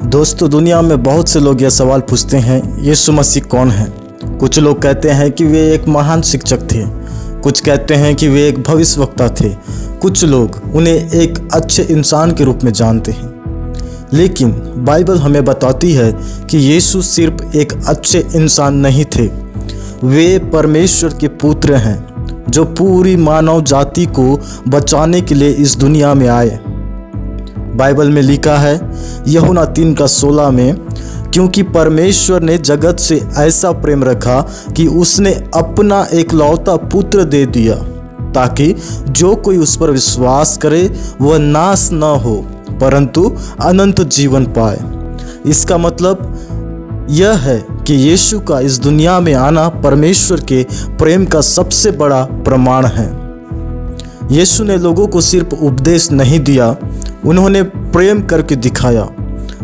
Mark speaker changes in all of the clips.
Speaker 1: दोस्तों, दुनिया में बहुत से लोग यह सवाल पूछते हैं, यीशु मसीह कौन है। कुछ लोग कहते हैं कि वे एक महान शिक्षक थे, कुछ कहते हैं कि वे एक भविष्यवक्ता थे, कुछ लोग उन्हें एक अच्छे इंसान के रूप में जानते हैं। लेकिन बाइबल हमें बताती है कि यीशु सिर्फ एक अच्छे इंसान नहीं थे, वे परमेश्वर के पुत्र हैं जो पूरी मानव जाति को बचाने के लिए इस दुनिया में आए। बाइबल में लिखा है यूहन्ना 3:16 में, क्योंकि परमेश्वर ने जगत से ऐसा प्रेम रखा कि उसने अपना एकलौता पुत्र दे दिया, ताकि जो कोई उस पर विश्वास करे वह नाश न हो परंतु अनंत जीवन पाए। इसका मतलब यह है कि यीशु का इस दुनिया में आना परमेश्वर के प्रेम का सबसे बड़ा प्रमाण है। यीशु ने लोगों को सिर्फ उपदेश नहीं दिया, उन्होंने प्रेम करके दिखाया।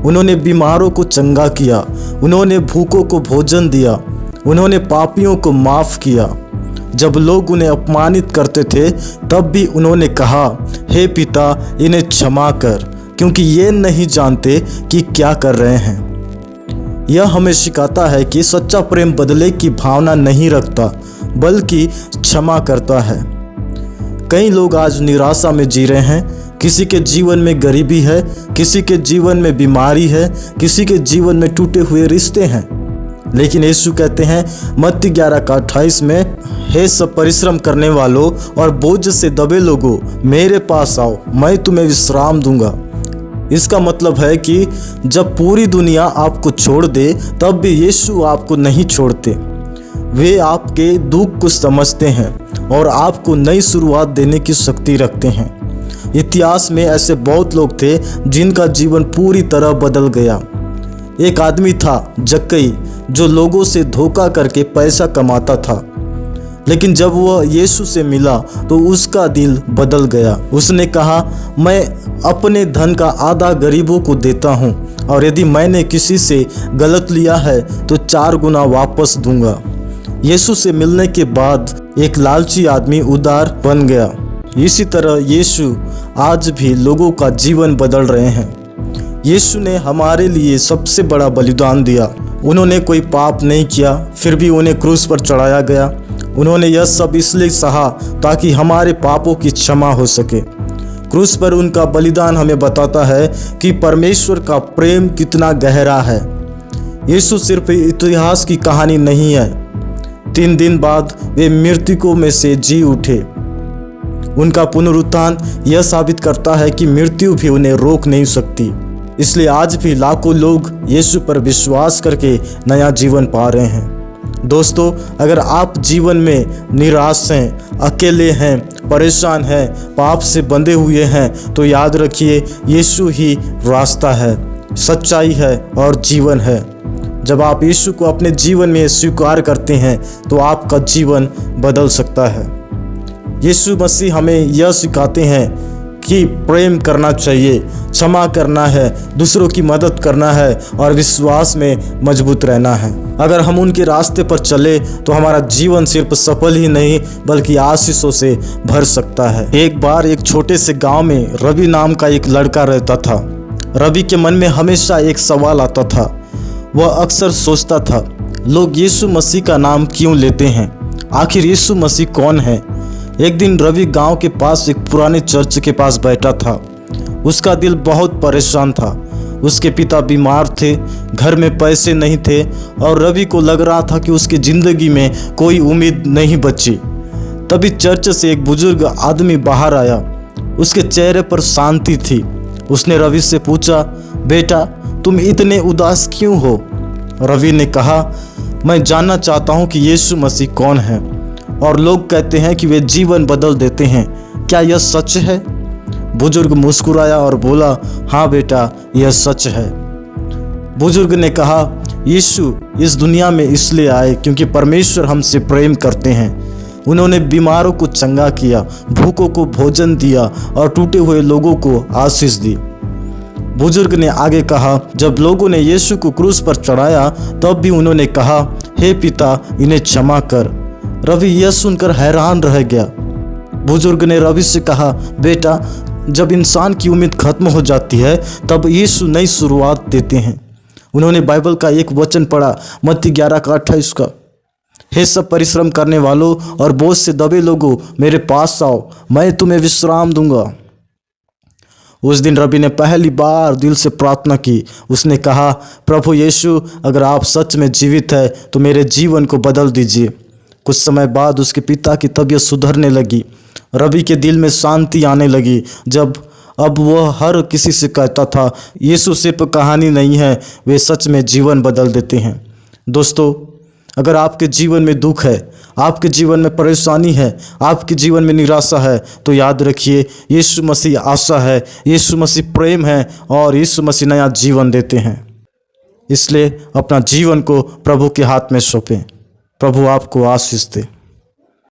Speaker 1: उन्होंने बीमारों को चंगा किया, उन्होंने भूखों को भोजन दिया, उन्होंने पापियों को माफ़ किया। जब लोग उन्हें अपमानित करते थे तब भी उन्होंने कहा, हे पिता, इन्हें क्षमा कर, क्योंकि ये नहीं जानते कि क्या कर रहे हैं। यह हमें सिखाता है कि सच्चा प्रेम बदले की भावना नहीं रखता, बल्कि क्षमा करता है। कई लोग आज निराशा में जी रहे हैं। किसी के जीवन में गरीबी है, किसी के जीवन में बीमारी है, किसी के जीवन में टूटे हुए रिश्ते हैं। लेकिन यीशु कहते हैं मत्ती 11:28 में, हे सब परिश्रम करने वालों और बोझ से दबे लोगों, मेरे पास आओ, मैं तुम्हें विश्राम दूंगा। इसका मतलब है कि जब पूरी दुनिया आपको छोड़ दे तब भी यीशु आपको नहीं छोड़ते। वे आपके दुख को समझते हैं और आपको नई शुरुआत देने की शक्ति रखते हैं। इतिहास में ऐसे बहुत लोग थे जिनका जीवन पूरी तरह बदल गया। एक आदमी था जक्कई, जो लोगों से धोखा करके पैसा कमाता था, लेकिन जब वह यीशु से मिला तो उसका दिल बदल गया। उसने कहा, मैं अपने धन का आधा गरीबों को देता हूँ, और यदि मैंने किसी से गलत लिया है तो 4 गुना वापस दूंगा। यीशु से मिलने के बाद एक लालची आदमी उदार बन गया। इसी तरह यीशु आज भी लोगों का जीवन बदल रहे हैं। यीशु ने हमारे लिए सबसे बड़ा बलिदान दिया। उन्होंने कोई पाप नहीं किया, फिर भी उन्हें क्रूस पर चढ़ाया गया। उन्होंने यह सब इसलिए सहा ताकि हमारे पापों की क्षमा हो सके। क्रूस पर उनका बलिदान हमें बताता है कि परमेश्वर का प्रेम कितना गहरा है। यीशु सिर्फ इतिहास की कहानी नहीं है। 3 दिन बाद वे मृतकों में से जी उठे। उनका पुनरुत्थान यह साबित करता है कि मृत्यु भी उन्हें रोक नहीं सकती। इसलिए आज भी लाखों लोग यीशु पर विश्वास करके नया जीवन पा रहे हैं। दोस्तों, अगर आप जीवन में निराश हैं, अकेले हैं, परेशान हैं, पाप से बंधे हुए हैं, तो याद रखिए यीशु ही रास्ता है, सच्चाई है और जीवन है। जब आप यीशु को अपने जीवन में स्वीकार करते हैं तो आपका जीवन बदल सकता है। यीशु मसीह हमें यह सिखाते हैं कि प्रेम करना चाहिए, क्षमा करना है, दूसरों की मदद करना है और विश्वास में मजबूत रहना है। अगर हम उनके रास्ते पर चले तो हमारा जीवन सिर्फ सफल ही नहीं बल्कि आशीषों से भर सकता है। एक बार एक छोटे से गांव में रवि नाम का एक लड़का रहता था। रवि के मन में हमेशा एक सवाल आता था। वह अक्सर सोचता था, लोग यीशु मसीह का नाम क्यों लेते हैं? आखिर यीशु मसीह कौन है? एक दिन रवि गांव के पास एक पुराने चर्च के पास बैठा था। उसका दिल बहुत परेशान था। उसके पिता बीमार थे, घर में पैसे नहीं थे और रवि को लग रहा था कि उसकी ज़िंदगी में कोई उम्मीद नहीं बची। तभी चर्च से एक बुजुर्ग आदमी बाहर आया। उसके चेहरे पर शांति थी। उसने रवि से पूछा, बेटा, तुम इतने उदास क्यों हो? रवि ने कहा, मैं जानना चाहता हूँ कि यीशु मसीह कौन है और लोग कहते हैं कि वे जीवन बदल देते हैं। क्या यह सच है? बुजुर्ग मुस्कुराया और बोला, हाँ बेटा, यह सच है। बुजुर्ग ने कहा, यीशु इस दुनिया में इसलिए आए क्योंकि परमेश्वर हमसे प्रेम करते हैं। उन्होंने बीमारों को चंगा किया, भूखों को भोजन दिया और टूटे हुए लोगों को आशीष दी। बुजुर्ग ने आगे कहा, जब लोगों ने यीशु को क्रूस पर चढ़ाया तब भी उन्होंने कहा, हे पिता, इन्हें क्षमा कर। रवि यह सुनकर हैरान रह गया। बुजुर्ग ने रवि से कहा, बेटा, जब इंसान की उम्मीद खत्म हो जाती है तब यीशु नई शुरुआत देते हैं। उन्होंने बाइबल का एक वचन पढ़ा, मत्ती 11:28 का, हे सब परिश्रम करने वालों और बोझ से दबे लोगों, मेरे पास आओ, मैं तुम्हें विश्राम दूंगा। उस दिन रवि ने पहली बार दिल से प्रार्थना की। उसने कहा, प्रभु यीशु, अगर आप सच में जीवित है तो मेरे जीवन को बदल दीजिए। कुछ समय बाद उसके पिता की तबीयत सुधरने लगी। रवि के दिल में शांति आने लगी। अब वह हर किसी से कहता था, यीशु सिर्फ कहानी नहीं है, वे सच में जीवन बदल देते हैं। दोस्तों, अगर आपके जीवन में दुख है, आपके जीवन में परेशानी है, आपके जीवन में निराशा है, तो याद रखिए, यीशु मसीह आशा है, यीशु मसीह प्रेम है और यीशु मसीह नया जीवन देते हैं। इसलिए अपना जीवन को प्रभु के हाथ में सौंपें। प्रभु आपको आशीष दे।